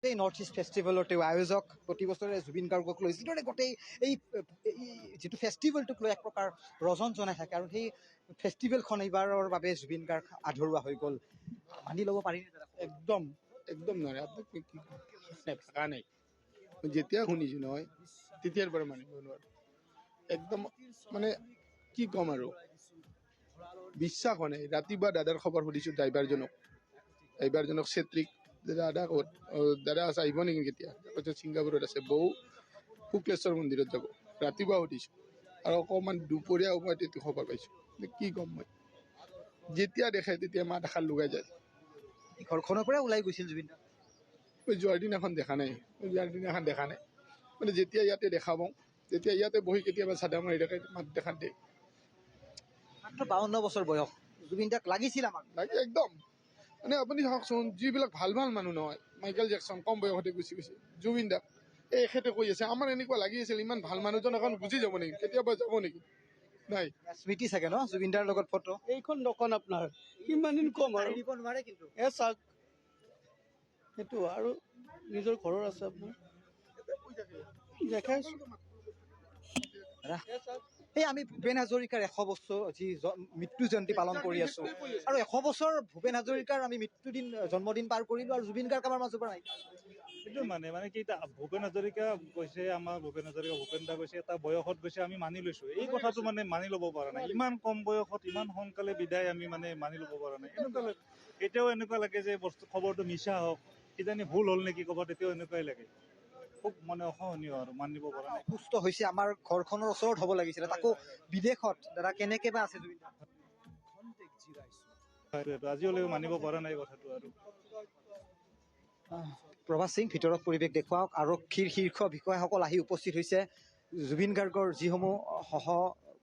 গোটেই north east ফেষ্টিভেলৰ তেওঁ আয়োজক প্ৰতি বছৰে জুবিন গাৰ্গক লৈ যিদৰে গোটেই এই যিটো ফেষ্টিভেলটোক লৈ এক প্ৰকাৰ ৰজন জনাই থাকে আৰু সেই ফেষ্টিভেলখন এইবাৰৰ বাবে জুবিন গাৰ্গ আধৰুৱা হৈ গ'ল মানি ল'ব পাৰি একদম একদম নোৱাৰে আপুনি ভাষা নাই যেতিয়া শুনিছোঁ নহয় তেতিয়াৰ পৰা মানিব নোৱাৰোঁ একদম মানে কি ক'ম আৰু বিশ্বাস হোৱা নাই ৰাতিপুৱা দাদাৰ খবৰ সুধিছোঁ ড্ৰাইভাৰজনক চেত্ৰীক দাদা ক'ত দাদা আছে আহিব নেকি কেতিয়া কৈছে ছিংগাপুৰত আছে বৌ শুক্লেশ্বৰ মন্দিৰত যাব ৰাতিপুৱা সুধিছোঁ আৰু অকণমান দুপৰীয়া সময়ত এইটো খবৰ পাইছোঁ কি ক'ম মই যেতিয়া দেখে তেতিয়া মাত এষাৰ লগাই যায় ঘৰখনৰ পৰাই ওলাই গৈছিল জুবিন দা যোৱাৰ দিনাখন দেখা নাই মানে যেতিয়া ইয়াতে দেখা পাওঁ তেতিয়া ইয়াতে বহি কেতিয়াবা চাদা মাৰি থাকে মাত দেখা দিয়ে মাত্ৰ 52 বছৰ বয়স জুবিন দাক লাগিছিল আমাক লাগে একদম মানে আপুনি চাওকচোন যিবিলাক ভাল ভাল মানুহ নহয় মাইকেল জেকচন কম বয়সতে গুচি গৈছে জুবিন দাক এখেতে কৈ আছে আমাৰ এনেকুৱা লাগি আছিল ইমান ভাল মানুহজন এখন গুচি যাব নেকি কেতিয়াবা যাব নেকি নাই স্মৃতি চাগে ন জুবিন দাৰ লগত ফটো এইখন দোকান আপোনাৰ কিমান দিন কম আৰু দিব নোৱাৰে কিন্তু চাওক সেইটো আৰু নিজৰ ঘৰৰ আছে আপোনাৰ দেখাইছোঁ এই আমি ভূপেন হাজৰিকাৰ 100 বছৰ যি মৃত্যু জয়ন্তী পালন কৰি আছো আৰু 100 বছৰ ভূপেন হাজৰিকাৰ আমি জন্মদিন পাৰ কৰিলো আৰু জুবিন গাৰ্গ আমাৰ মাজৰ পৰা নাই সেইটো মানে কি ভূপেন হাজৰিকা গৈছে আমাৰ ভূপেন দা গৈছে এটা বয়সত গৈছে আমি মানি লৈছো এই কথাটো মানে মানি ল'ব পৰা নাই ইমান কম বয়সত ইমান সোনকালে বিদায় আমি মানে মানি ল'ব পৰা নাই এতিয়াও এনেকুৱা লাগে যে খবৰটো মিছা হওক কিজানি ভুল হ'ল নেকি ক'ৰবাত এতিয়াও এনেকুৱাই লাগে খুব মানে অসহনীয় আৰু মানিব পৰা নাই সুস্থ হৈছে আমাৰ ঘৰখনৰ ওচৰত হ'ব লাগিছিলে তাকো বিদেশত দাদা কেনেকে বা আছে জুবিন দা আজিলৈকে মানিব পৰা নাই কথাটো আৰু প্ৰভাত সিং ভিতৰত পৰিৱেশ দেখুৱাওক আৰক্ষীৰ শীৰ্ষ বিষয়াসকল আহি উপস্থিত হৈছে জুবিন গাৰ্গৰ যিসমূহ